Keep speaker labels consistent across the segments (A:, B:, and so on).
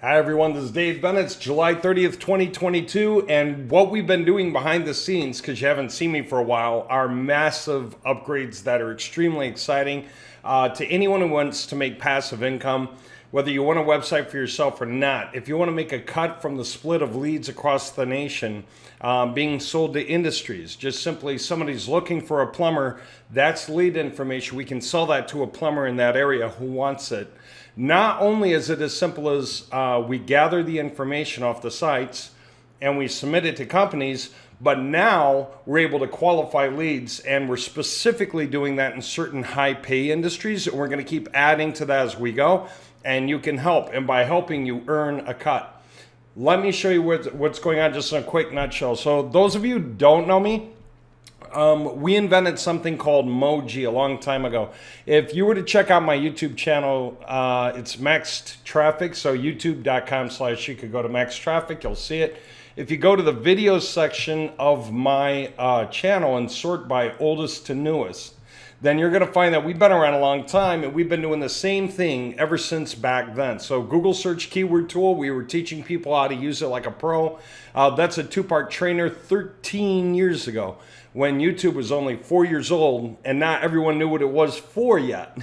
A: Hi everyone, this is Dave Bennett. It's July 30th, 2022, and what we've been doing behind the scenes, because you haven't seen me for a while, are massive upgrades that are extremely exciting to anyone who wants to make passive income, whether you want a website for yourself or not. If you want to make a cut from the split of leads across the nation being sold to industries, just simply somebody's looking for a plumber, that's lead information. We can sell that to a plumber in that area who wants it. Not only is it as simple as we gather the information off the sites and we submit it to companies, but now we're able to qualify leads, and we're specifically doing that in certain high pay industries. And we're going to keep adding to that as we go, and you can help. And by helping, you earn a cut. Let me show you what's going on just in a quick nutshell. So those of you who don't know me, we invented something called Moji a long time ago. If you were to check out my YouTube channel, it's Maxed Traffic. So youtube.com/ you could go to Maxed Traffic, you'll see it. If you go to the videos section of my channel and sort by oldest to newest, then you're going to find that we've been around a long time, and we've been doing the same thing ever since back then. So Google search keyword tool, we were teaching people how to use it like a pro. That's a two-part trainer 13 years ago, when YouTube was only 4 years old and not everyone knew what it was for yet.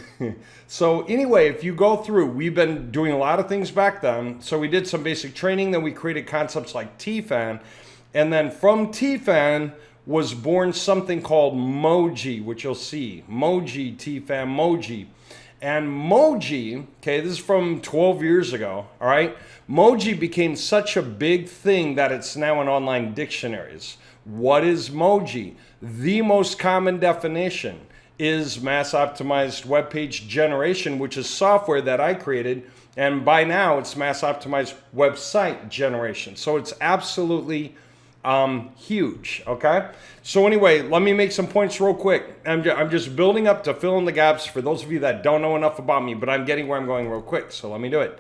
A: So anyway, if you go through, we've been doing a lot of things back then. So we did some basic training, then we created concepts like TFAN, and then from TFAN was born something called Moji, which you'll see. Moji, TFAN, Moji. And Moji, okay, this is from 12 years ago, all right? Moji became such a big thing that it's now in online dictionaries. What is Moji? The most common definition is mass optimized web page generation, which is software that I created, and by now it's mass optimized website generation. So it's absolutely huge, okay? So anyway, let me make some points real quick. I'm just building up to fill in the gaps for those of you that don't know enough about me, but I'm getting where I'm going real quick, so let me do it.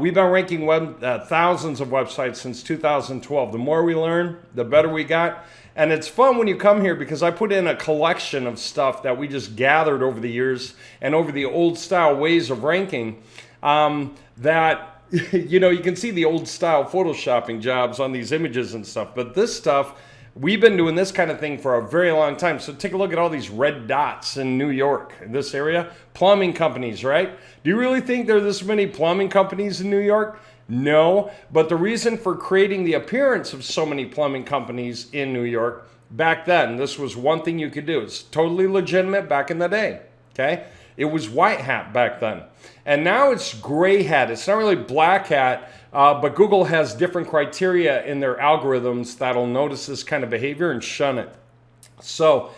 A: We've been ranking thousands of websites since 2012. The more we learn, the better we got. And it's fun when you come here because I put in a collection of stuff that we just gathered over the years and over the old style ways of ranking that you know, you can see the old style photoshopping jobs on these images and stuff, but this stuff, we've been doing this kind of thing for a very long time. So take a look at all these red dots in New York, in this area. Plumbing companies, right? Do you really think there are this many plumbing companies in New York? No, but the reason for creating the appearance of so many plumbing companies in New York, back then, this was one thing you could do. It's totally legitimate back in the day, okay? It was white hat back then. And now it's gray hat. It's not really black hat, but Google has different criteria in their algorithms that'll notice this kind of behavior and shun it. So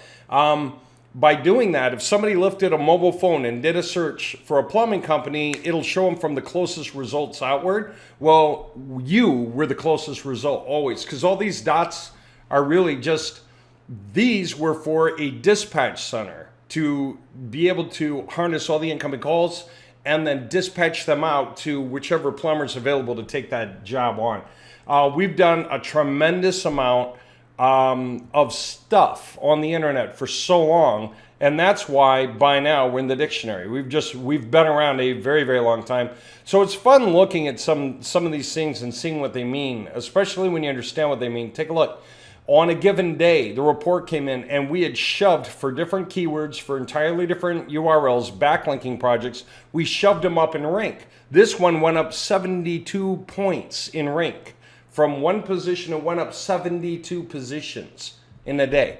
A: by doing that, if somebody lifted a mobile phone and did a search for a plumbing company, it'll show them from the closest results outward. Well, you were the closest result always, because all these dots are really just, these were for a dispatch center to be able to harness all the incoming calls and then dispatch them out to whichever plumber is available to take that job on. We've done a tremendous amount of stuff on the internet for so long, and that's why by now we're in the dictionary. We've been around a very, very long time. So it's fun looking at some of these things and seeing what they mean, especially when you understand what they mean. Take a look. On a given day, the report came in and we had shoved for different keywords, for entirely different URLs, backlinking projects, we shoved them up in rank. This one went up 72 points in rank. From one position, it went up 72 positions in a day.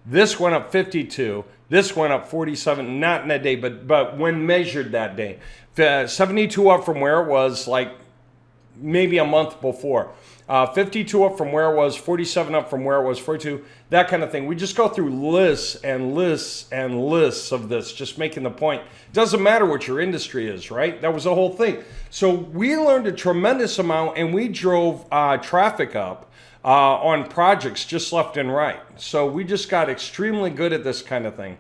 A: This went up 52. This went up 47, not in a day, but when measured that day. 72 up from where it was like maybe a month before. 52 up from where it was, 47 up from where it was, 42, that kind of thing. We just go through lists and lists and lists of this, just making the point. Doesn't matter what your industry is, right? That was the whole thing. So we learned a tremendous amount, and we drove traffic up on projects just left and right. So we just got extremely good at this kind of thing.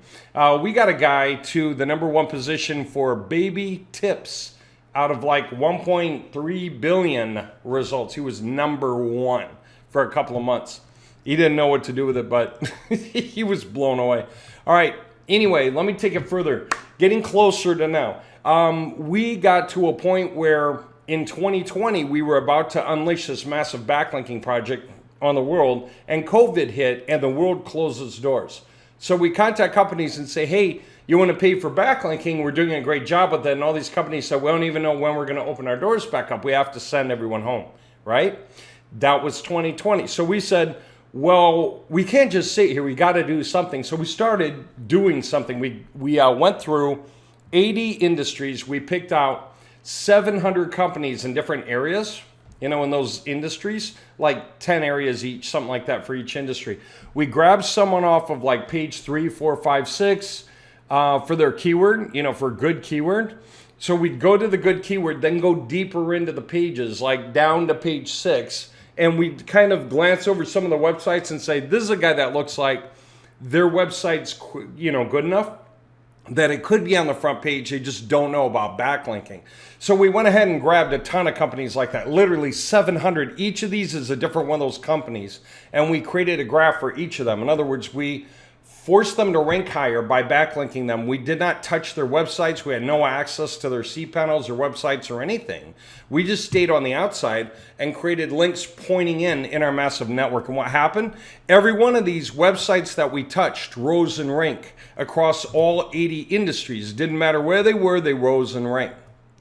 A: We got a guy to the #1 position for baby tips out of like 1.3 billion results. He was #1 for a couple of months. He didn't know what to do with it, but he was blown away. All right, anyway, let me take it further. Getting closer to now. We got to a point where in 2020, we were about to unleash this massive backlinking project on the world, and COVID hit, and the world closed its doors. So we contact companies and say, hey, you want to pay for backlinking? We're doing a great job with that. And all these companies said, we don't even know when we're going to open our doors back up. We have to send everyone home, right? That was 2020. So we said, well, we can't just sit here. We got to do something. So we started doing something. We went through 80 industries. We picked out 700 companies in different areas, in those industries, like 10 areas each, something like that for each industry. We grabbed someone off of like page 3, 4, 5, 6 for their keyword, for good keyword. So we'd go to the good keyword, then go deeper into the pages, like down to page 6. And we'd kind of glance over some of the websites and say, this is a guy that looks like their website's, good enough that it could be on the front page. They just don't know about backlinking. So we went ahead and grabbed a ton of companies like that, literally 700. Each of these is a different one of those companies. And we created a graph for each of them. In other words, we forced them to rank higher by backlinking them. We did not touch their websites. We had no access to their cPanels or websites or anything. We just stayed on the outside and created links pointing in our massive network. And what happened? Every one of these websites that we touched rose in rank across all 80 industries. Didn't matter where they were, they rose in rank.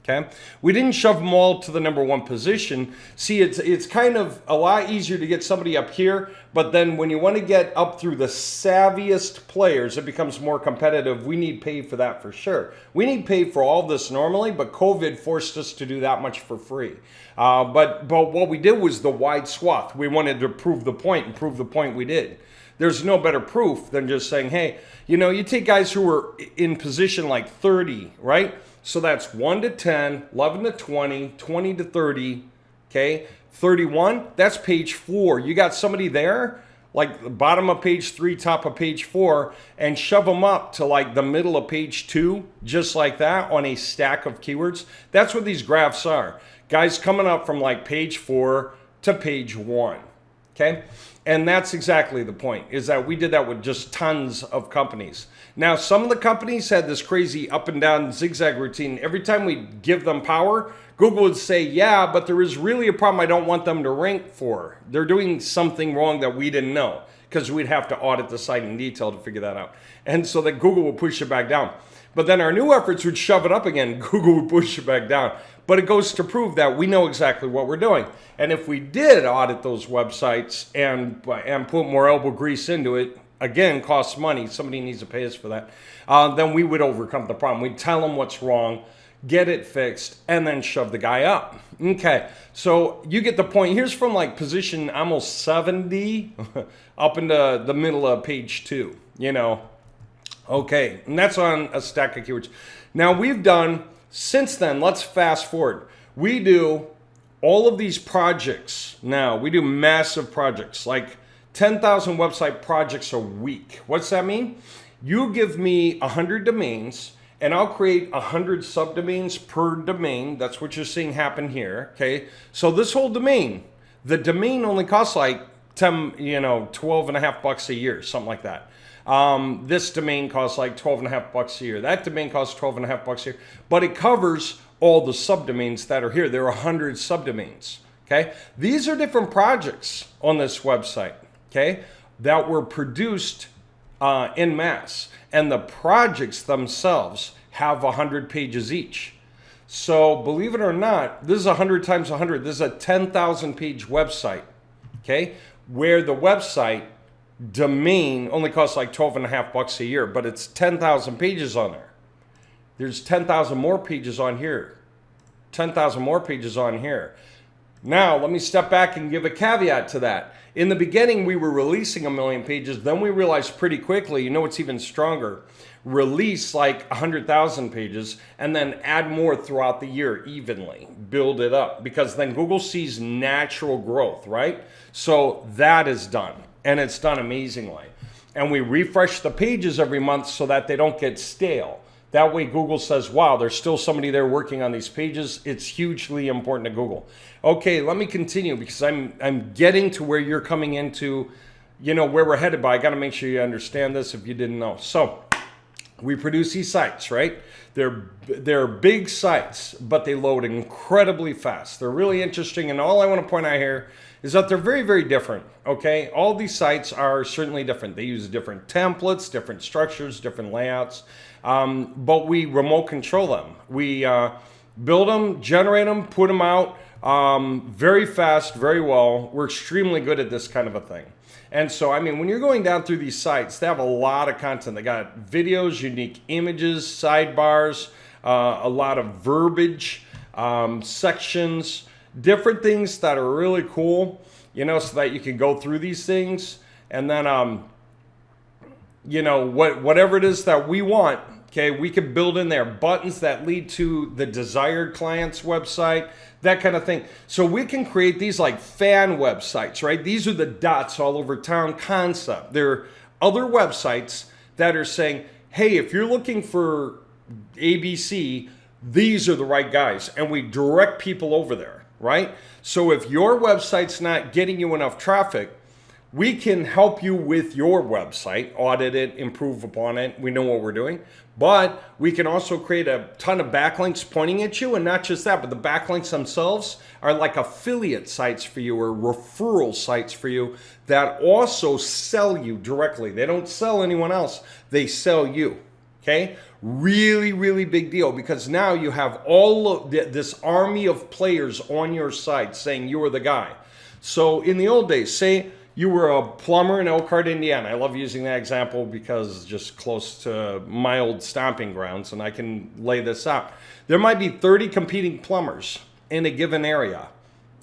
A: Okay? We didn't shove them all to the number one position. See, it's kind of a lot easier to get somebody up here, but then when you want to get up through the savviest players, it becomes more competitive. We need pay for that for sure. We need pay for all this normally, but COVID forced us to do that much for free. But what we did was the wide swath. We wanted to prove the point, and prove the point we did. There's no better proof than just saying, hey, you take guys who are in position like 30, right? So that's 1 to 10, 11 to 20, 20 to 30, okay? 31, that's page 4. You got somebody there, like the bottom of page 3, top of page 4, and shove them up to like the middle of page 2, just like that on a stack of keywords. That's what these graphs are. Guys coming up from like page 4 to page 1, okay? And that's exactly the point, is that we did that with just tons of companies. Now, some of the companies had this crazy up and down zigzag routine. Every time we give them power, Google would say, yeah, but there is really a problem I don't want them to rank for. They're doing something wrong that we didn't know, because we'd have to audit the site in detail to figure that out. And so that Google would push it back down. But then our new efforts would shove it up again. Google would push it back down. But it goes to prove that we know exactly what we're doing. And if we did audit those websites and put more elbow grease into it, again, costs money. Somebody needs to pay us for that. Then we would overcome the problem. We'd tell them what's wrong, get it fixed, and then shove the guy up. Okay, so you get the point. Here's from like position almost 70 up into the middle of page 2, Okay, and that's on a stack of keywords. Now we've done, since then, let's fast forward. We do all of these projects now. We do massive projects, like 10,000 website projects a week. What's that mean? You give me 100 domains, and I'll create 100 subdomains per domain. That's what you're seeing happen here, okay? So this whole domain, the domain only costs like 12 and a half bucks a year, something like that. This domain costs like 12 and a half bucks a year. That domain costs 12 and a half bucks a year, but it covers all the subdomains that are here. There are 100 subdomains, okay? These are different projects on this website, okay, that were produced en masse. And the projects themselves have 100 pages each. So believe it or not, this is 100 times 100. This is a 10,000 page website, okay, where the website domain only costs like 12 and a half bucks a year, but it's 10,000 pages on there. There's 10,000 more pages on here. 10,000 more pages on here. Now, let me step back and give a caveat to that. In the beginning, we were releasing 1 million pages. Then we realized pretty quickly, what's even stronger? Release like 100,000 pages and then add more throughout the year evenly. Build it up, because then Google sees natural growth, right? So that is done, and it's done amazingly. And we refresh the pages every month so that they don't get stale. That way Google says, wow, there's still somebody there working on these pages. It's hugely important to Google. Okay, let me continue, because I'm getting to where you're coming into, where we're headed, but I got to make sure you understand this if you didn't know. So We produce these sites, right? They're big sites, but they load incredibly fast. They're really interesting, and all I want to point out here is that they're very, very different, okay? All these sites are certainly different. They use different templates, different structures, different layouts, but we remote control them. We build them, generate them, put them out very fast, very well. We're extremely good at this kind of a thing. And so, I mean, when you're going down through these sites, they have a lot of content. They got videos, unique images, sidebars, a lot of verbiage, sections, different things that are really cool, you know, so that you can go through these things. And then, you know, whatever it is that we want, okay, we can build in there buttons that lead to the desired client's website, that kind of thing. So we can create these like fan websites, right? These are the dots all over town concept. There are other websites that are saying, hey, if you're looking for ABC, these are the right guys. And we direct people over there, right? So if your website's not getting you enough traffic, we can help you with your website, audit it, improve upon it. We know what we're doing. But we can also create a ton of backlinks pointing at you. And not just that, but the backlinks themselves are like affiliate sites for you or referral sites for you that also sell you directly. They don't sell anyone else. They sell you. Okay? Really, really big deal, because now you have all of this army of players on your site saying you are the guy. So in the old days, say you were a plumber in Elkhart, Indiana. I love using that example because it's just close to my old stomping grounds, and I can lay this out. There might be 30 competing plumbers in a given area,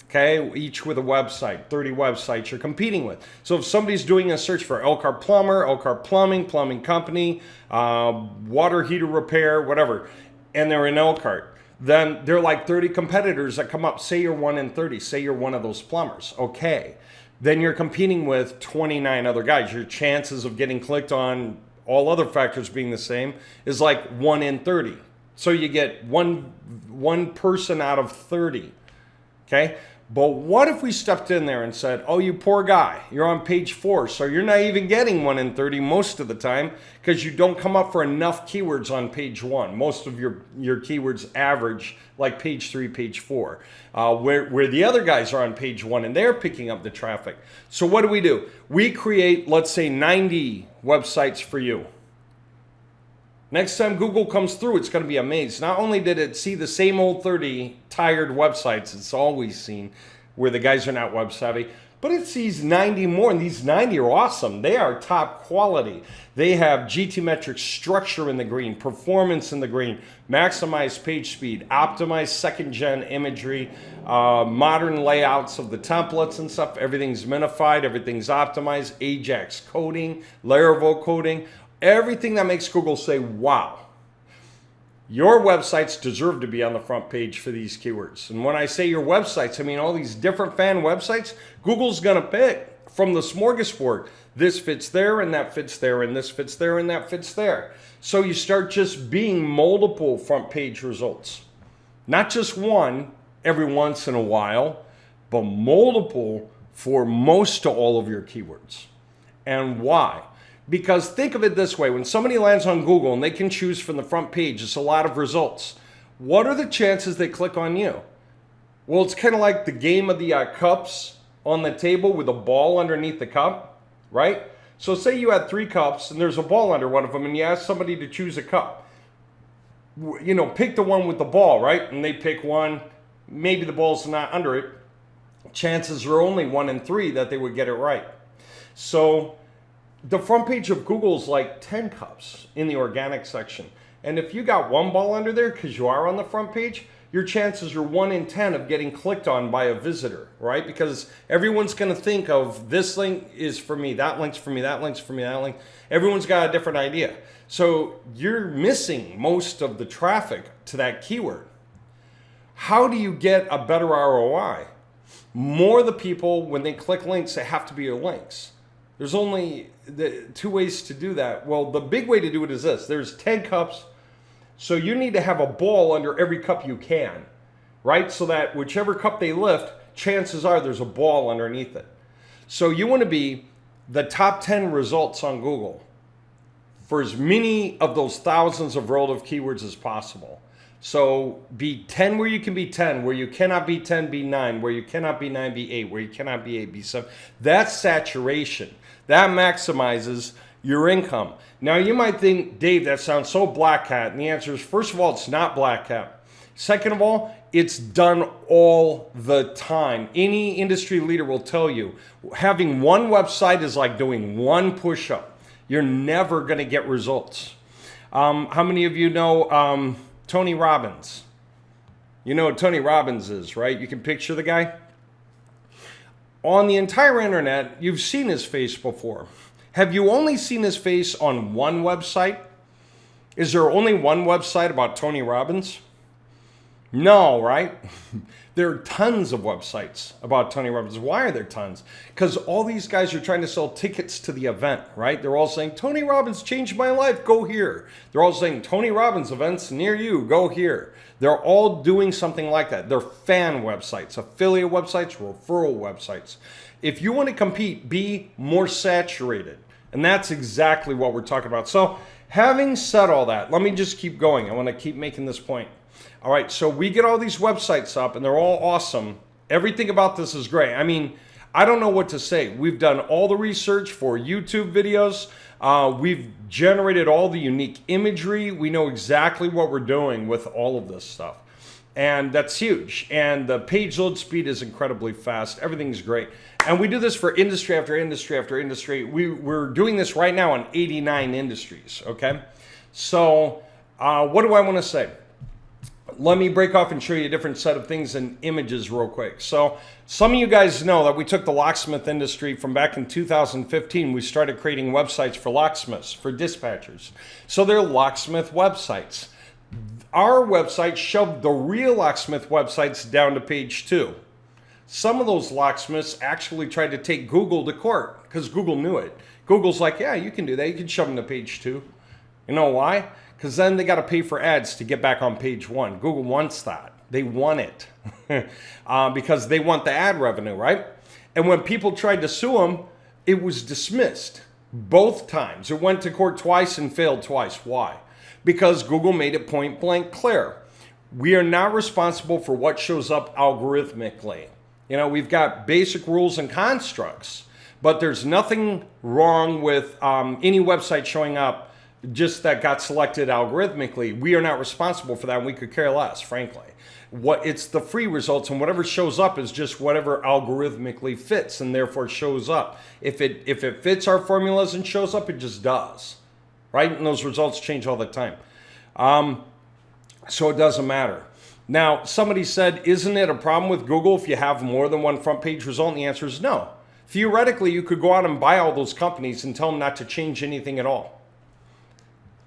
A: okay? Each with a website, 30 websites you're competing with. So if somebody's doing a search for Elkhart plumber, Elkhart plumbing, plumbing company, water heater repair, whatever, and they're in Elkhart, then there are like 30 competitors that come up. Say you're 1 in 30. Say you're one of those plumbers. Okay. Then you're competing with 29 other guys. Your chances of getting clicked on, all other factors being the same, is like 1 in 30. So you get one person out of 30. Okay? But what if we stepped in there and said, oh, you poor guy, you're on page 4, so you're not even getting 1 in 30 most of the time because you don't come up for enough keywords on page 1. Most of your keywords average like page 3, page 4, where the other guys are on page 1 and they're picking up the traffic. So what do? We create, let's say, 90 websites for you. Next time Google comes through, it's going to be amazed. Not only did it see the same old 30 tired websites it's always seen, where the guys are not web savvy, but it sees 90 more, and these 90 are awesome. They are top quality. They have GT metric structure in the green, performance in the green, maximized page speed, optimized second-gen imagery, modern layouts of the templates and stuff. Everything's minified, everything's optimized, Ajax coding, Laravel coding, everything that makes Google say, wow, your websites deserve to be on the front page for these keywords. And when I say your websites, I mean all these different fan websites. Google's going to pick from the smorgasbord. This fits there, and that fits there, and this fits there, and that fits there. So you start just being multiple front page results. Not just one every once in a while, but multiple for most to all of your keywords. And why? Because think of it this way, when somebody lands on Google and they can choose from the front page, it's a lot of results. What are the chances they click on you? Well, it's kind of like the game of the cups on the table with a ball underneath the cup, right? So say you had 3 cups and there's a ball under one of them, and you ask somebody to choose a cup. You know, pick the one with the ball, right? And they pick one, maybe the ball's not under it. Chances are only 1 in 3 that they would get it right. So the front page of Google is like 10 cups in the organic section. And if you got 1 ball under there because you are on the front page, your chances are 1 in 10 of getting clicked on by a visitor, right? Because everyone's going to think of this link is for me, that link's for me, that link's for me, that link. Everyone's got a different idea. So you're missing most of the traffic to that keyword. How do you get a better ROI? More of the people, when they click links, they have to be your links. There's only 2 ways to do that. Well, the big way to do it is this. There's 10 cups, so you need to have a ball under every cup you can, right? So that whichever cup they lift, chances are there's a ball underneath it. So you want to be the top 10 results on Google. for as many of those thousands of relative keywords as possible. So be 10 where you can be 10, where you cannot be 10, be 9, where you cannot be 9, be 8, where you cannot be 8, be 7. That's saturation. That maximizes your income. Now you might think, Dave, that sounds so black hat. And the answer is, first of all, it's not black hat. Second of all, it's done all the time. Any industry leader will tell you, having one website is like doing one push-up. You're never going to get results. How many of you know Tony Robbins? You know what Tony Robbins is, right? You can picture the guy. On the entire internet, you've seen his face before. Have you only seen his face on one website? Is there only one website about Tony Robbins? No, right? There are tons of websites about Tony Robbins. Why are there tons? Because all these guys are trying to sell tickets to the event, right? They're all saying, Tony Robbins changed my life, go here. They're all saying, Tony Robbins events near you, go here. They're all doing something like that. They're fan websites, affiliate websites, referral websites. If you want to compete, be more saturated. And that's exactly what we're talking about. So having said all that, let me just keep going. I want to keep making this point. All right, so we get all these websites up and they're all awesome. Everything about this is great. I mean, I don't know what to say. We've done all the research for YouTube videos. We've generated all the unique imagery. We know exactly what we're doing with all of this stuff. And that's huge. And the page load speed is incredibly fast. Everything's great. And we do this for industry after industry after industry. We're doing this right now in 89 industries, okay? So what do I want to say? Let me break off and show you a different set of things and images real quick. So some of you guys know that we took the locksmith industry from back in 2015. We started creating websites for locksmiths, for dispatchers. So they're locksmith websites. Our website shoved the real locksmith websites down to page 2. Some of those locksmiths actually tried to take Google to court because Google knew it. Google's like, yeah, you can do that. You can shove them to page 2. You know why? Because then they got to pay for ads to get back on page 1. Google wants that. They want it because they want the ad revenue, right? And when people tried to sue them, it was dismissed both times. It went to court twice and failed twice. Why? Because Google made it point blank clear. We are not responsible for what shows up algorithmically. You know, we've got basic rules and constructs, but there's nothing wrong with any website showing up just that got selected algorithmically. We are not responsible for that, and we could care less, frankly. It's the free results, and whatever shows up is just whatever algorithmically fits, and therefore shows up. If it fits our formulas and shows up, it just does, right? And those results change all the time. So it doesn't matter. Now, somebody said, isn't it a problem with Google if you have more than one front page result? And the answer is no. Theoretically, you could go out and buy all those companies and tell them not to change anything at all.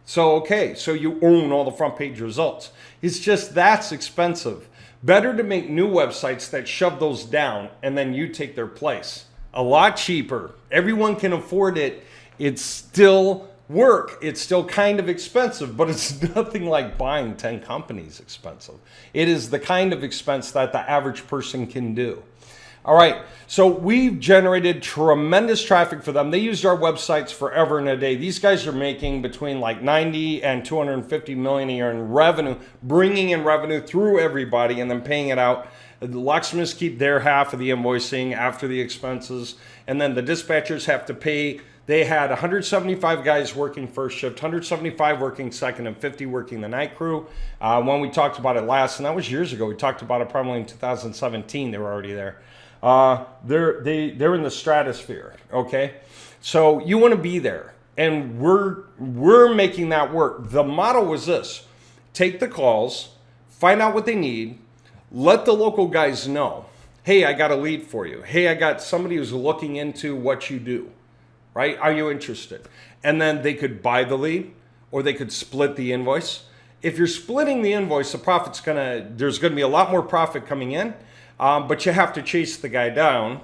A: So, okay, so you own all the front page results. It's just that's expensive. Better to make new websites that shove those down and then you take their place. A lot cheaper. Everyone can afford it. It's still work. It's still kind of expensive, but it's nothing like buying 10 companies expensive. It is the kind of expense that the average person can do. All right, so we've generated tremendous traffic for them. They used our websites forever and a day. These guys are making between like 90 and 250 million a year in revenue, bringing in revenue through everybody and then paying it out. The locksmiths keep their half of the invoicing after the expenses, and then the dispatchers have to pay. They had 175 guys working first shift, 175 working second, and 50 working the night crew. When we talked about it last, and that was years ago, we talked about it probably in 2017, they were already there. They're in the stratosphere, okay? So you want to be there, and we're making that work. The model was this: take the calls, find out what they need, let the local guys know, hey, I got a lead for you. Hey, I got somebody who's looking into what you do, right? Are you interested? And then they could buy the lead, or they could split the invoice. If you're splitting the invoice, there's gonna be a lot more profit coming in. But you have to chase the guy down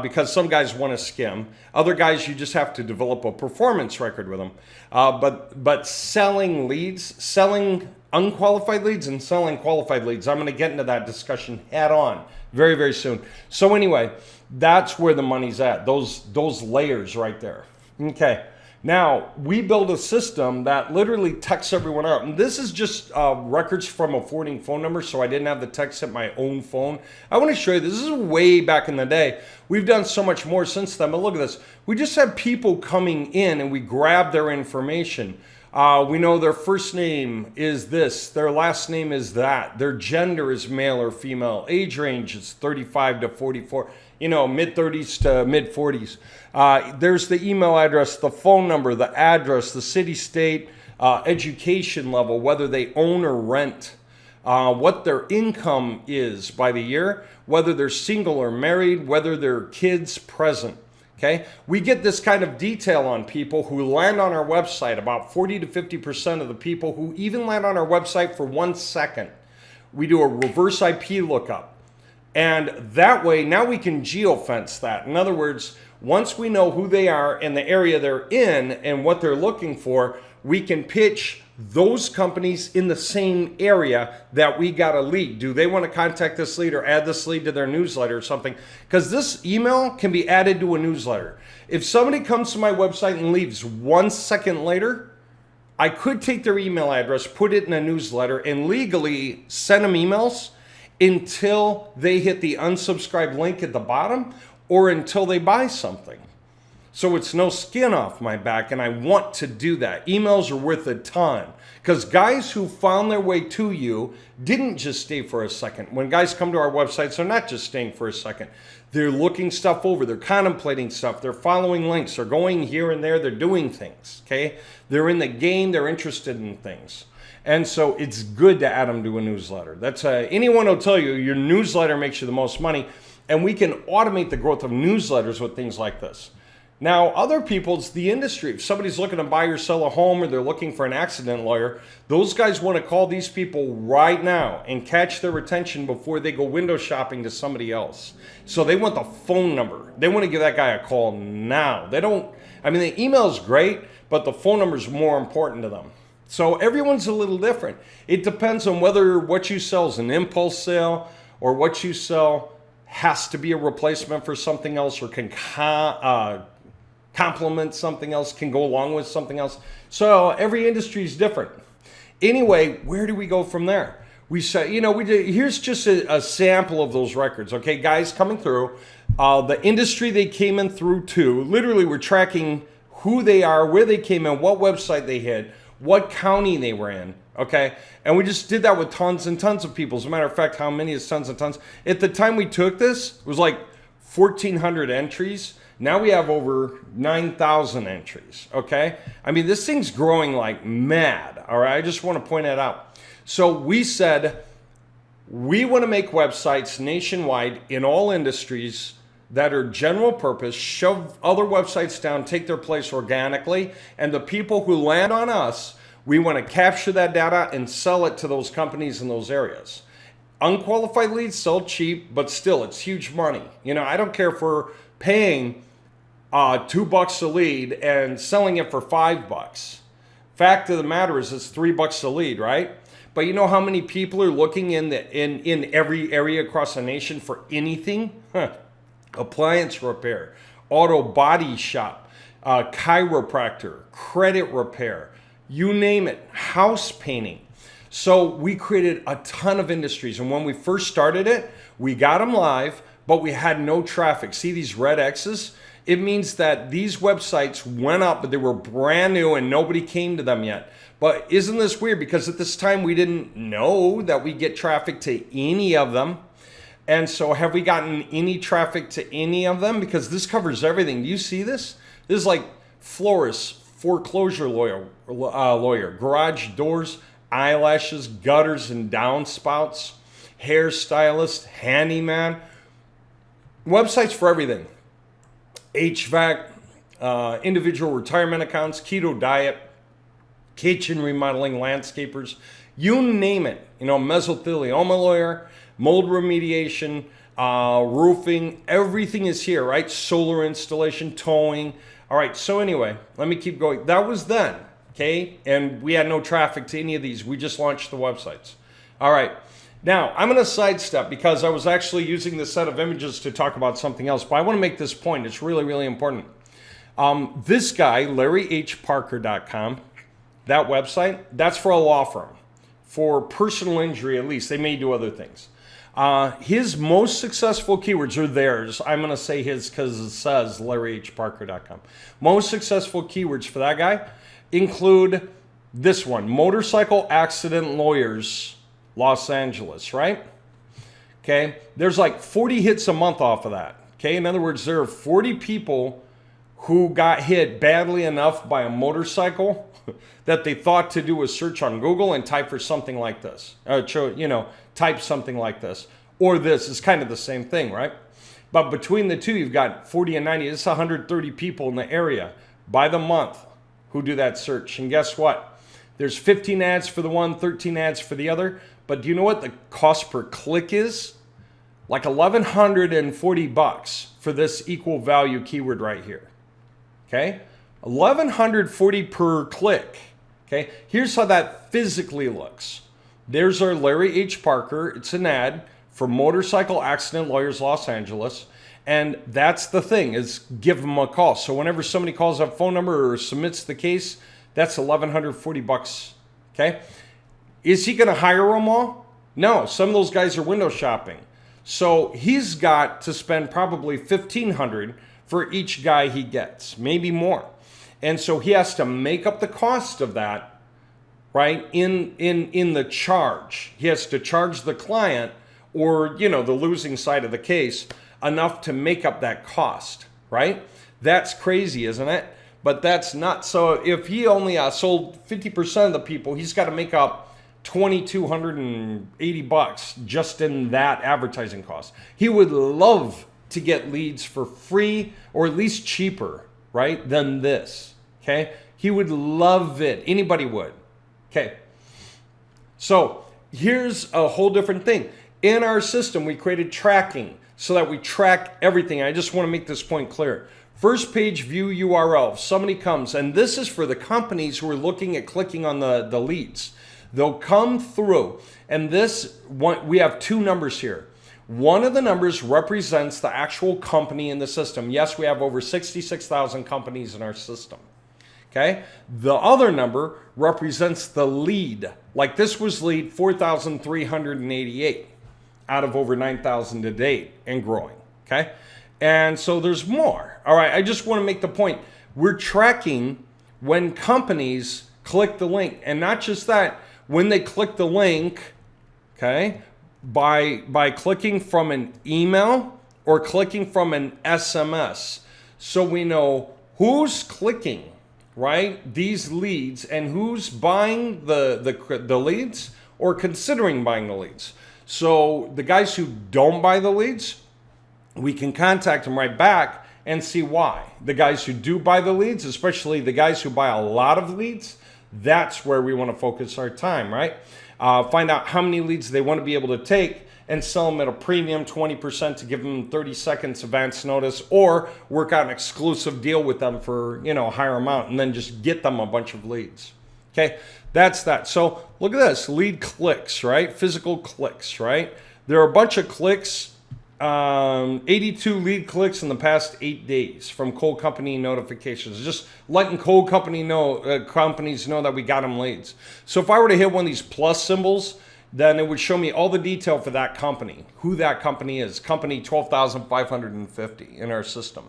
A: because some guys want to skim. Other guys, you just have to develop a performance record with them. But selling leads, selling unqualified leads and selling qualified leads, I'm going to get into that discussion head on very, very soon. So anyway, that's where the money's at, those layers right there. Okay, Now, we build a system that literally texts everyone out. And this is just records from a forwarding phone number, so I didn't have the text at my own phone. I want to show you, this is way back in the day. We've done so much more since then, but look at this. We just have people coming in and we grab their information. We know their first name is this, their last name is that, their gender is male or female, age range is 35 to 44. Mid-30s to mid-40s. There's the email address, the phone number, the address, the city, state, education level, whether they own or rent, what their income is by the year, whether they're single or married, whether their kids present. Okay, we get this kind of detail on people who land on our website. About 40 to 50% of the people who even land on our website for 1 second, we do a reverse IP lookup. And that way, now we can geofence that. In other words, once we know who they are and the area they're in and what they're looking for, we can pitch those companies in the same area that we got a lead. Do they want to contact this lead or add this lead to their newsletter or something? Because this email can be added to a newsletter. If somebody comes to my website and leaves 1 second later, I could take their email address, put it in a newsletter, and legally send them emails until they hit the unsubscribe link at the bottom or until they buy something. So it's no skin off my back, and I want to do that. Emails are worth a ton because guys who found their way to you didn't just stay for a second. When guys come to our websites, they're not just staying for a second. They're looking stuff over. They're contemplating stuff. They're following links. They're going here and there. They're doing things, okay? They're in the game. They're interested in things. And so it's good to add them to a newsletter. That's anyone will tell you your newsletter makes you the most money, and we can automate the growth of newsletters with things like this. Now, other people, it's the industry. If somebody's looking to buy or sell a home or they're looking for an accident lawyer, those guys want to call these people right now and catch their attention before they go window shopping to somebody else. So they want the phone number. They want to give that guy a call now. They don't, the email's great, but the phone number is more important to them. So everyone's a little different. It depends on whether what you sell is an impulse sale or what you sell has to be a replacement for something else or can complement something else, can go along with something else. So every industry is different. Anyway, where do we go from there? We say, here's just a sample of those records. Okay, guys coming through, the industry they came in through to, literally we're tracking who they are, where they came in, what website they hit, what county they were in, okay? And we just did that with tons and tons of people. As a matter of fact, how many is tons and tons? At the time we took this, it was like 1,400 entries. Now we have over 9,000 entries, okay? This thing's growing like mad, all right? I just want to point that out. So we said we want to make websites nationwide in all industries that are general purpose, shove other websites down, take their place organically, and the people who land on us, we want to capture that data and sell it to those companies in those areas. Unqualified leads sell cheap, but still, it's huge money. I don't care if we're paying $2 a lead and selling it for $5. Fact of the matter is, it's $3 a lead, right? But you know how many people are looking in every area across the nation for anything? Appliance repair, auto body shop, chiropractor, credit repair, you name it, house painting. So we created a ton of industries. And when we first started it, we got them live, but we had no traffic. See these red X's? It means that these websites went up, but they were brand new and nobody came to them yet. But isn't this weird? Because at this time, we didn't know that we get traffic to any of them. And so have we gotten any traffic to any of them? Because this covers everything. Do you see this? This is like florist, foreclosure lawyer, garage doors, eyelashes, gutters and downspouts, hairstylist, handyman, websites for everything. HVAC, individual retirement accounts, keto diet, kitchen remodeling, landscapers, you name it. Mesothelioma lawyer, mold remediation, roofing, everything is here, right? Solar installation, towing. All right, so anyway, let me keep going. That was then, okay? And we had no traffic to any of these. We just launched the websites. All right, now I'm gonna sidestep because I was actually using this set of images to talk about something else, but I wanna make this point. It's really, really important. This guy, LarryHParker.com, that website, that's for a law firm. For personal injury, at least. They may do other things. His most successful keywords are theirs. I'm going to say his because it says LarryHParker.com. Most successful keywords for that guy include this one, motorcycle accident lawyers, Los Angeles, right? Okay, there's like 40 hits a month off of that. Okay, in other words, there are 40 people who got hit badly enough by a motorcycle that they thought to do a search on Google and type for something like this. Type something like this. Or this is kind of the same thing, right? But between the two, you've got 40 and 90. It's 130 people in the area by the month who do that search. And guess what? There's 15 ads for the one, 13 ads for the other. But do you know what the cost per click is? Like $1,140 for this equal value keyword right here. Okay? $1,140 per click. Okay? Here's how that physically looks. There's our Larry H. Parker. It's an ad for motorcycle accident lawyers, Los Angeles. And that's the thing, is give them a call. So whenever somebody calls that phone number or submits the case, that's $1,140. Okay? Is he going to hire them all? No. Some of those guys are window shopping. So he's got to spend probably $1,500 for each guy he gets, maybe more. And so he has to make up the cost of that, right, in the charge. He has to charge the client or, the losing side of the case enough to make up that cost, right? That's crazy, isn't it? But that's not. So if he only sold 50% of the people, he's got to make up $2,280 just in that advertising cost. He would love to get leads for free or at least cheaper, right, than this. Okay? He would love it. Anybody would. Okay. So here's a whole different thing. In our system, we created tracking so that we track everything. I just want to make this point clear. First page view URL. If somebody comes, and this is for the companies who are looking at clicking on the leads. They'll come through, and this one, we have two numbers here. One of the numbers represents the actual company in the system. Yes, we have over 66,000 companies in our system. Okay? The other number represents the lead. Like this was lead 4,388 out of over 9,000 to date and growing. Okay? And so there's more. All right, I just want to make the point. We're tracking when companies click the link, and not just that, when they click the link, okay, by clicking from an email or clicking from an SMS. So we know who's clicking, right, these leads and who's buying the leads or considering buying the leads. So the guys who don't buy the leads, we can contact them right back and see why. The guys who do buy the leads, especially the guys who buy a lot of leads, that's where we want to focus our time, right? Find out how many leads they want to be able to take and sell them at a premium 20% to give them 30 seconds advance notice, or work out an exclusive deal with them for, a higher amount and then just get them a bunch of leads. Okay, that's that. So look at this, lead clicks, right? Physical clicks, right? There are a bunch of clicks, 82 lead clicks in the past 8 days from cold company notifications. Just letting cold companies know that we got them leads. So if I were to hit one of these plus symbols, then it would show me all the detail for that company, who that company is. Company 12,550 in our system.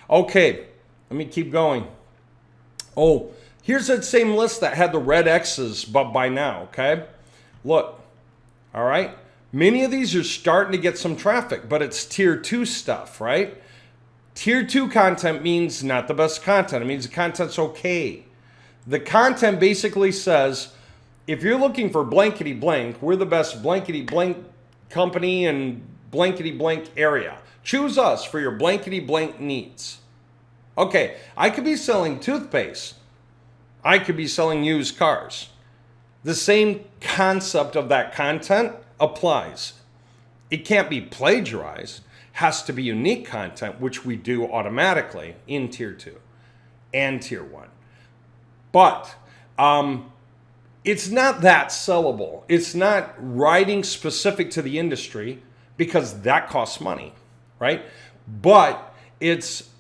A: Okay, let me keep going. Oh, here's that same list that had the red X's, but by now, okay? Look, all right? Many of these are starting to get some traffic, but it's tier 2 stuff, right? Tier 2 content means not the best content. It means the content's okay. The content basically says, if you're looking for blankety blank, we're the best blankety blank company in blankety blank area. Choose us for your blankety blank needs. Okay, I could be selling toothpaste. I could be selling used cars. The same concept of that content applies. It can't be plagiarized. Has to be unique content, which we do automatically in tier 2 and tier 1. But it's not that sellable. It's not writing specific to the industry because that costs money, right? But it's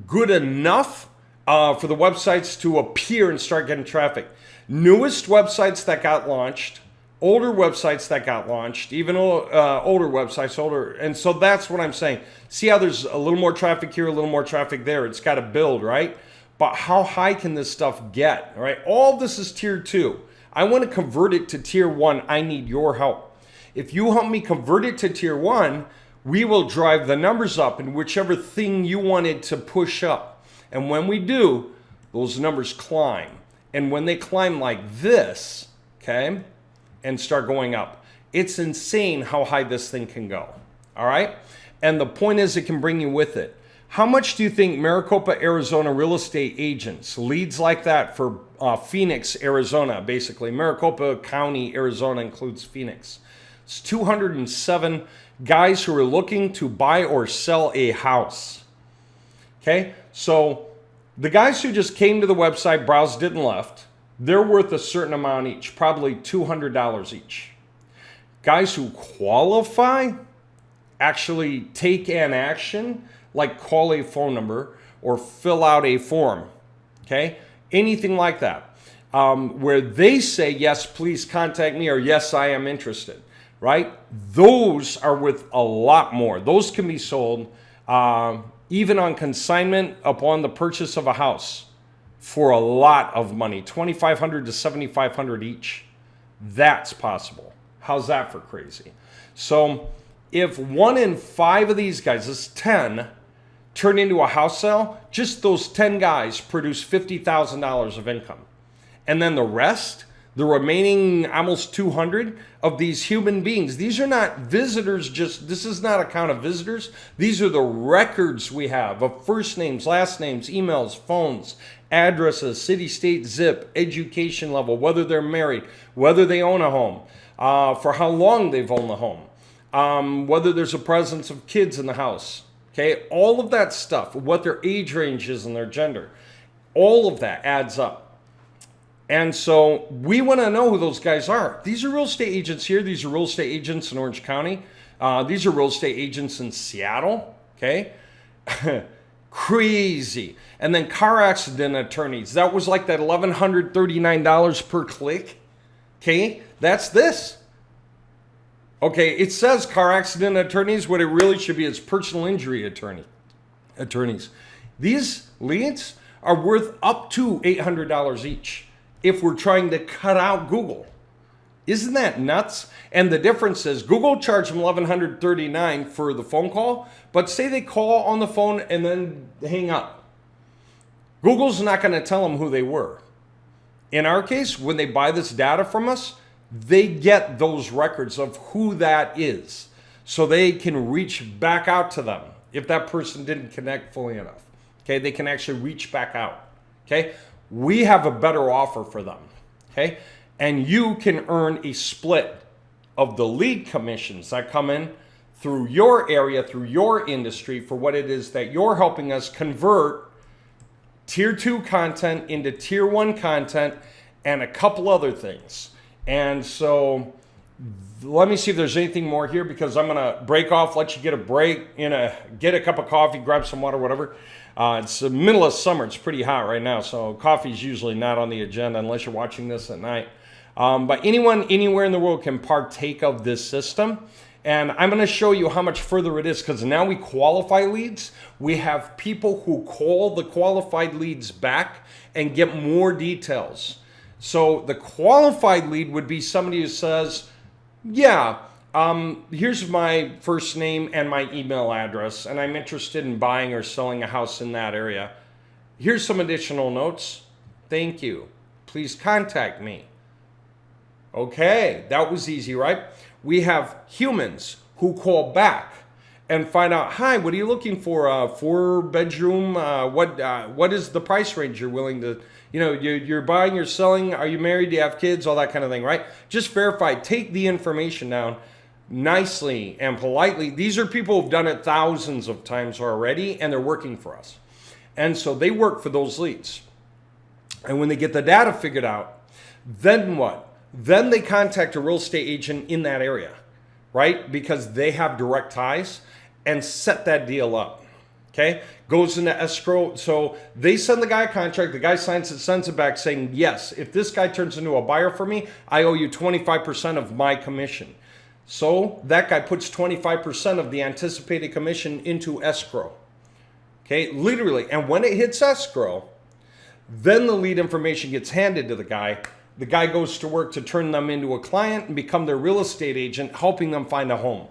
A: good enough for the websites to appear and start getting traffic. Newest websites that got launched, older websites that got launched, even older websites, and so that's what I'm saying. See how there's a little more traffic here, a little more traffic there. It's got to build, right? But how high can this stuff get, right? All this is tier 2. I want to convert it to tier 1. I need your help. If you help me convert it to tier 1, we will drive the numbers up in whichever thing you wanted to push up. And when we do, those numbers climb. And when they climb like this, okay, and start going up, it's insane how high this thing can go. All right? And the point is, it can bring you with it. How much do you think Maricopa, Arizona real estate agents, leads like that for Phoenix, Arizona, basically? Maricopa County, Arizona includes Phoenix. It's 207 guys who are looking to buy or sell a house. Okay? So the guys who just came to the website, browsed it and left, they're worth a certain amount each, probably $200 each. Guys who qualify, actually take an action, like call a phone number or fill out a form, okay? Anything like that, where they say, yes, please contact me, or yes, I am interested, right? Those are worth a lot more. Those can be sold even on consignment upon the purchase of a house for a lot of money, $2,500 to $7,500 each. That's possible. How's that for crazy? So if 1 in 5 of these guys, this is 10, turn into a house sale, just those 10 guys produce $50,000 of income. And then the rest, the remaining almost 200 of these human beings, these are not visitors, this is not a count of visitors. These are the records we have of first names, last names, emails, phones, addresses, city, state, zip, education level, whether they're married, whether they own a home, for how long they've owned the home, whether there's a presence of kids in the house. Okay, all of that stuff, what their age range is and their gender, all of that adds up. And so we want to know who those guys are. These are real estate agents here. These are real estate agents in Orange County. These are real estate agents in Seattle. Okay, crazy. And then car accident attorneys. That was like that $1,139 per click. Okay, that's this. Okay, it says car accident attorneys. What it really should be is personal injury attorneys. These leads are worth up to $800 each if we're trying to cut out Google. Isn't that nuts? And the difference is Google charged them $1,139 for the phone call, but say they call on the phone and then hang up. Google's not going to tell them who they were. In our case, when they buy this data from us, they get those records of who that is, so they can reach back out to them if that person didn't connect fully enough. Okay, they can actually reach back out. Okay, we have a better offer for them. Okay, and you can earn a split of the lead commissions that come in through your area, through your industry, for what it is that you're helping us convert tier 2 content into tier 1 content and a couple other things. And so let me see if there's anything more here, because I'm going to break off, let you get a break, get a cup of coffee, grab some water, whatever. It's the middle of summer. It's pretty hot right now, so coffee's usually not on the agenda unless you're watching this at night. But anyone, anywhere in the world can partake of this system. And I'm going to show you how much further it is, because now we qualify leads. We have people who call the qualified leads back and get more details. So the qualified lead would be somebody who says, yeah, here's my first name and my email address, and I'm interested in buying or selling a house in that area. Here's some additional notes. Thank you. Please contact me. Okay, that was easy, right? We have humans who call back and find out, hi, what are you looking for? 4-bedroom? What is the price range you're willing to, you're buying, you're selling, are you married, do you have kids, all that kind of thing, right? Just verify, take the information down nicely and politely. These are people who've done it thousands of times already, and they're working for us. And so they work for those leads. And when they get the data figured out, then what? Then they contact a real estate agent in that area, right? Because they have direct ties, and set that deal up. Okay, goes into escrow. So they send the guy a contract, the guy signs it, sends it back saying, yes, if this guy turns into a buyer for me, I owe you 25% of my commission. So that guy puts 25% of the anticipated commission into escrow. Okay, literally. And when it hits escrow, then the lead information gets handed to the guy. The guy goes to work to turn them into a client and become their real estate agent, helping them find a home.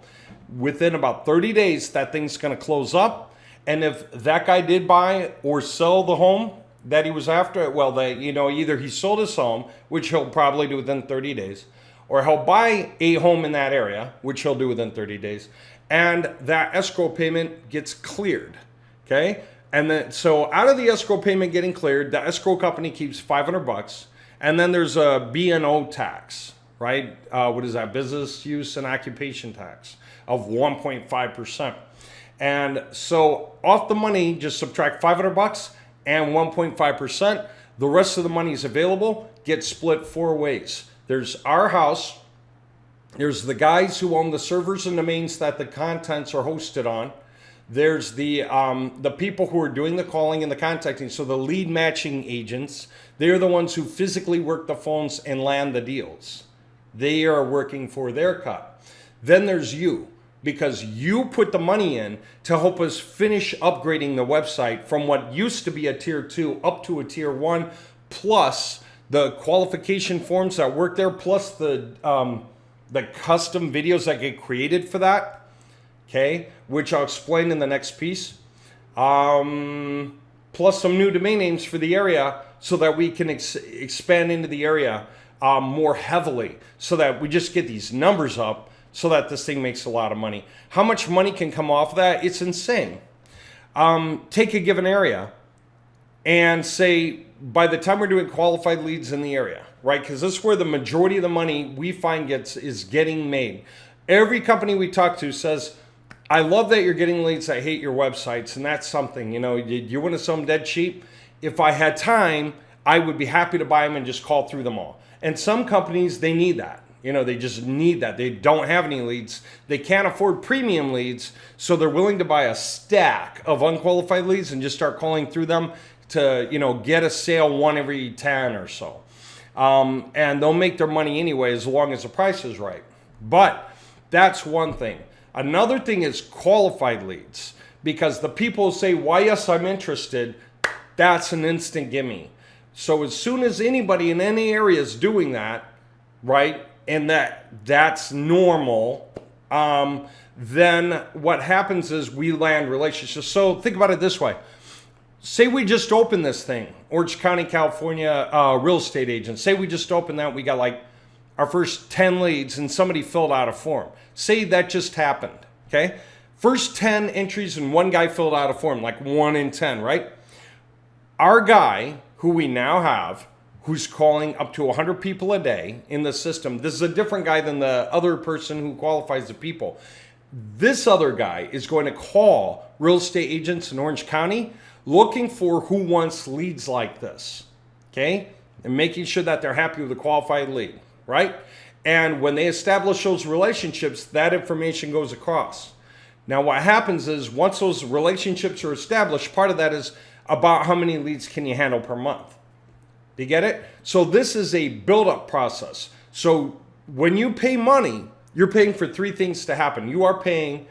A: Within about 30 days, that thing's going to close up. And if that guy did buy or sell the home that he was after, well, either he sold his home, which he'll probably do within 30 days, or he'll buy a home in that area, which he'll do within 30 days, and that escrow payment gets cleared, okay? And then, so out of the escrow payment getting cleared, the escrow company keeps $500, and then there's a B&O tax, right? What is that? Business use and occupation tax of 1.5%. And so off the money, just subtract $500 and 1.5%. The rest of the money is available, gets split 4 ways. There's our house. There's the guys who own the servers and domains that the contents are hosted on. There's the people who are doing the calling and the contacting. So the lead matching agents, they're the ones who physically work the phones and land the deals. They are working for their cut. Then there's you, because you put the money in to help us finish upgrading the website from what used to be a tier 2 up to a tier 1, plus the qualification forms that work there, plus the custom videos that get created for that, okay, which I'll explain in the next piece, plus some new domain names for the area so that we can expand into the area more heavily, so that we just get these numbers up, so that this thing makes a lot of money. How much money can come off of that? It's insane. Take a given area and say, by the time we're doing qualified leads in the area, right? Because this is where the majority of the money we find is getting made. Every company we talk to says, I love that you're getting leads. I hate your websites. And that's something, you want to sell them dead cheap? If I had time, I would be happy to buy them and just call through them all. And some companies, they need that. They just need that. They don't have any leads. They can't afford premium leads, so they're willing to buy a stack of unqualified leads and just start calling through them to, get a sale 1 every 10 or so. And they'll make their money anyway as long as the price is right. But that's one thing. Another thing is qualified leads, because the people say, why, yes, I'm interested. That's an instant gimme. So as soon as anybody in any area is doing that, right, and that's normal, then what happens is we land relationships. So think about it this way. Say we just opened this thing, Orange County, California, real estate agents. Say we just opened that, we got like our first 10 leads and somebody filled out a form. Say that just happened, okay? First 10 entries and one guy filled out a form, like 1 in 10, right? Our guy, who we now have, who's calling up to 100 people a day in the system. This is a different guy than the other person who qualifies the people. This other guy is going to call real estate agents in Orange County looking for who wants leads like this, okay? And making sure that they're happy with the qualified lead, right? And when they establish those relationships, that information goes across. Now what happens is once those relationships are established, part of that is about how many leads can you handle per month. Do you get it? So this is a build-up process. So when you pay money, you're paying for 3 things to happen. You are paying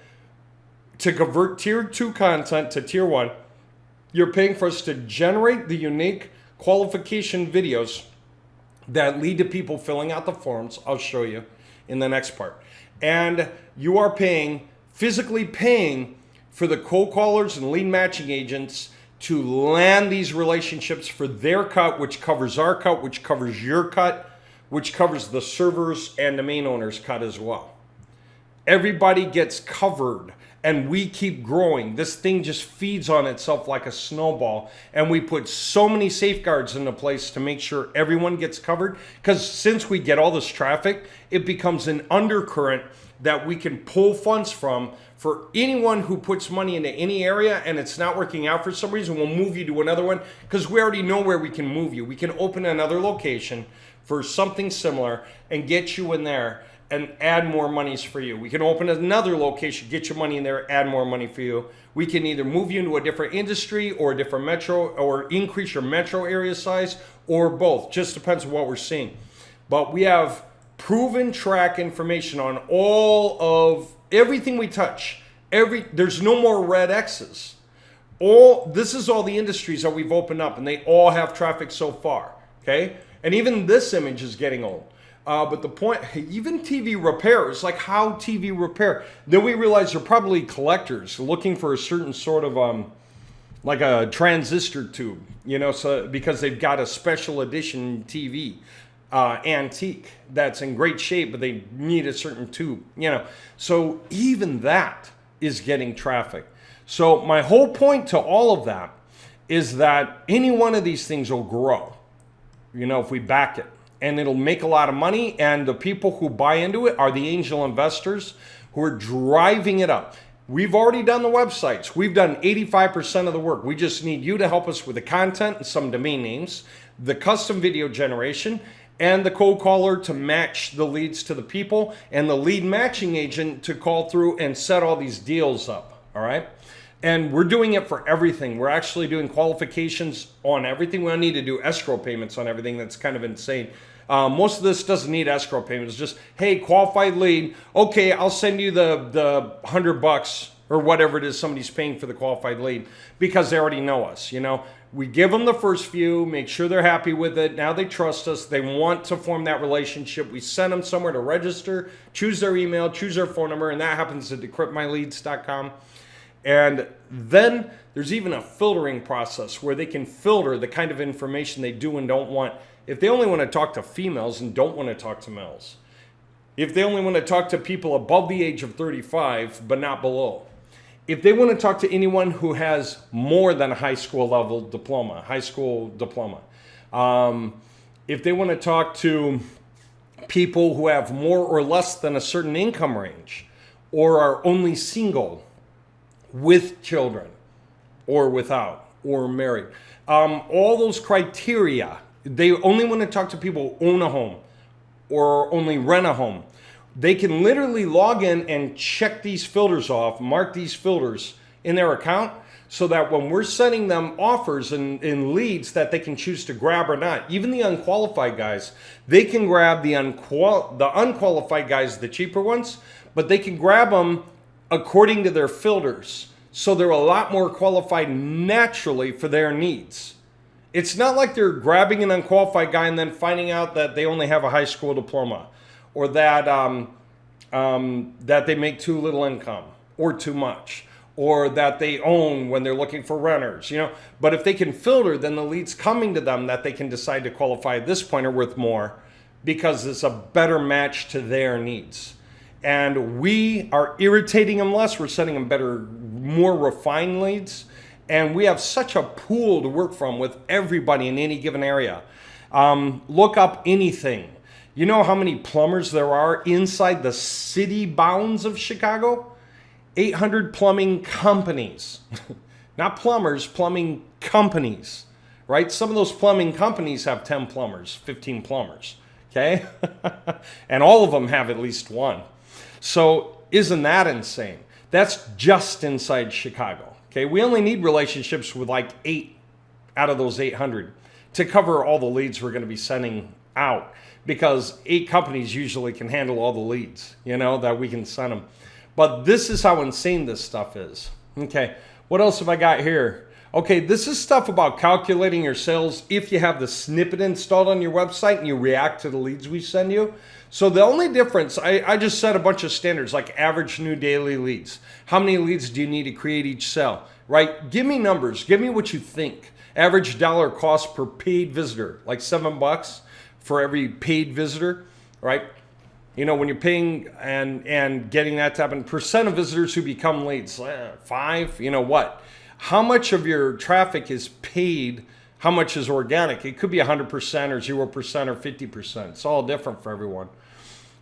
A: to convert tier 2 content to tier 1. You're paying for us to generate the unique qualification videos that lead to people filling out the forms. I'll show you in the next part. And you are physically paying for the cold callers and lead matching agents to land these relationships for their cut, which covers our cut, which covers your cut, which covers the servers and domain owners' cut as well. Everybody gets covered, and we keep growing. This thing just feeds on itself like a snowball, and we put so many safeguards into place to make sure everyone gets covered, because since we get all this traffic, it becomes an undercurrent that we can pull funds from. For anyone who puts money into any area and it's not working out for some reason, we'll move you to another one, because we already know where we can move you. We can open another location for something similar and get you in there and add more monies for you. We can open another location, get your money in there, add more money for you. We can either move you into a different industry or a different metro, or increase your metro area size, or both. Just depends on what we're seeing. But we have proven track information on all of everything we touch. There's no more red X's. This is all the industries that we've opened up, and they all have traffic so far. Okay, and even this image is getting old. But the point, even TV repair is like, how TV repair. Then we realize they're probably collectors looking for a certain sort of like a transistor tube, so because they've got a special edition TV. Antique that's in great shape, but they need a certain tube, so even that is getting traffic. So my whole point to all of that is that any one of these things will grow, if we back it, and it'll make a lot of money, and the people who buy into it are the angel investors who are driving it up. We've already done the websites. We've done 85% of the work. We just need you to help us with the content and some domain names, the custom video generation, and the cold caller to match the leads to the people, and the lead matching agent to call through and set all these deals up, all right? And we're doing it for everything. We're actually doing qualifications on everything. We don't need to do escrow payments on everything. That's kind of insane. Most of this doesn't need escrow payments. Just, hey, qualified lead. Okay, I'll send you the $100 or whatever it is somebody's paying for the qualified lead, because they already know us, We give them the first few, make sure they're happy with it. Now they trust us. They want to form that relationship. We send them somewhere to register, choose their email, choose their phone number, and that happens at DecryptMyLeads.com. And then there's even a filtering process where they can filter the kind of information they do and don't want. If they only want to talk to females and don't want to talk to males. If they only want to talk to people above the age of 35, but not below. If they want to talk to anyone who has more than a high school level diploma, if they want to talk to people who have more or less than a certain income range, or are only single, with children, or without, or married, all those criteria, they only want to talk to people who own a home, or only rent a home. They can literally log in and check these filters off, mark these filters in their account, so that when we're sending them offers and leads that they can choose to grab or not, even the unqualified guys, they can grab the unqualified guys, the cheaper ones, but they can grab them according to their filters. So they're a lot more qualified naturally for their needs. It's not like they're grabbing an unqualified guy and then finding out that they only have a high school diploma, or that that they make too little income or too much, or that they own when they're looking for renters, But if they can filter, then the leads coming to them that they can decide to qualify at this point are worth more, because it's a better match to their needs. And we are irritating them less. We're sending them better, more refined leads. And we have such a pool to work from with everybody in any given area. Look up anything. You know how many plumbers there are inside the city bounds of Chicago? 800 plumbing companies. Not plumbers, plumbing companies, right? Some of those plumbing companies have 10 plumbers, 15 plumbers, okay? And all of them have at least one. So isn't that insane? That's just inside Chicago, okay? We only need relationships with like 8 out of those 800 to cover all the leads we're going to be sending out, because 8 companies usually can handle all the leads, that we can send them. But this is how insane this stuff is. Okay, what else have I got here? Okay, this is stuff about calculating your sales if you have the snippet installed on your website and you react to the leads we send you. So the only difference, I just set a bunch of standards like average new daily leads. How many leads do you need to create each sale, right? Give me numbers. Give me what you think. Average dollar cost per paid visitor, like $7 for every paid visitor, right? When you're paying and getting that to happen, percent of visitors who become leads, 5, what? How much of your traffic is paid? How much is organic? It could be 100% or 0% or 50%. It's all different for everyone.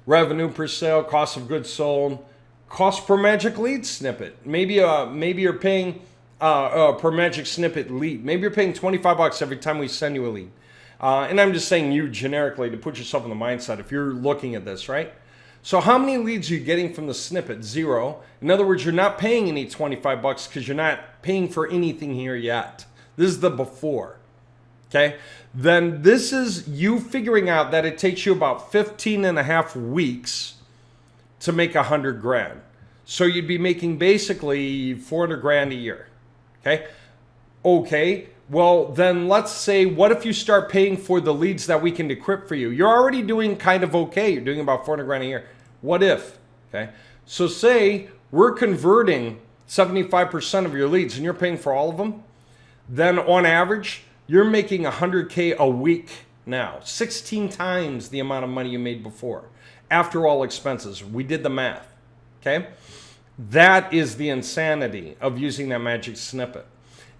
A: Revenue per sale, cost of goods sold, cost per magic lead snippet. Maybe you're paying per magic snippet lead. Maybe you're paying $25 every time we send you a lead. And I'm just saying you generically to put yourself in the mindset if you're looking at this, right? So how many leads are you getting from the snippet? 0. In other words, you're not paying any 25 bucks because you're not paying for anything here yet. This is the before. Okay, then this is you figuring out that it takes you about 15 and a half weeks to make 100 grand. So you'd be making basically 400 grand a year. Okay, well then let's say, what if you start paying for the leads that we can decrypt for you? You're already doing kind of okay. You're doing about 400 grand a year. What if? Okay, so say we're converting 75% of your leads and you're paying for all of them. Then on average, you're making 100K a week now, 16 times the amount of money you made before, after all expenses. We did the math, okay? That is the insanity of using that magic snippet.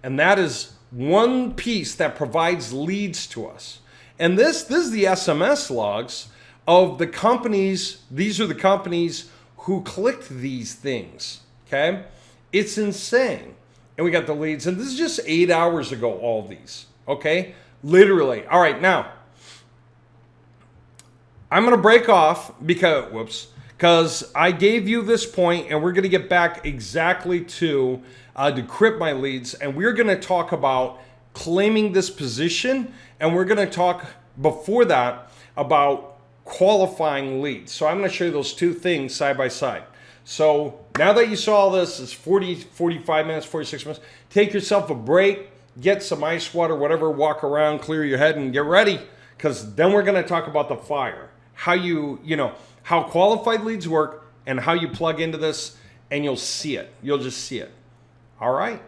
A: And that is one piece that provides leads to us. And this is the SMS logs of the companies. These are the companies who clicked these things, okay? It's insane. And we got the leads, and this is just 8 hours ago, all these. Okay, literally. All right, now I'm going to break off because I gave you this point, and we're going to get back exactly to decrypt my leads, and we're going to talk about claiming this position, and we're going to talk before that about qualifying leads. So I'm going to show you those two things side by side. So now that you saw this, it's 45 minutes, 46 minutes. Take yourself a break. Get some ice water, whatever, walk around, clear your head, and get ready, because then we're going to talk about the fire. How how qualified leads work and how you plug into this, and you'll see it. You'll just see it. All right.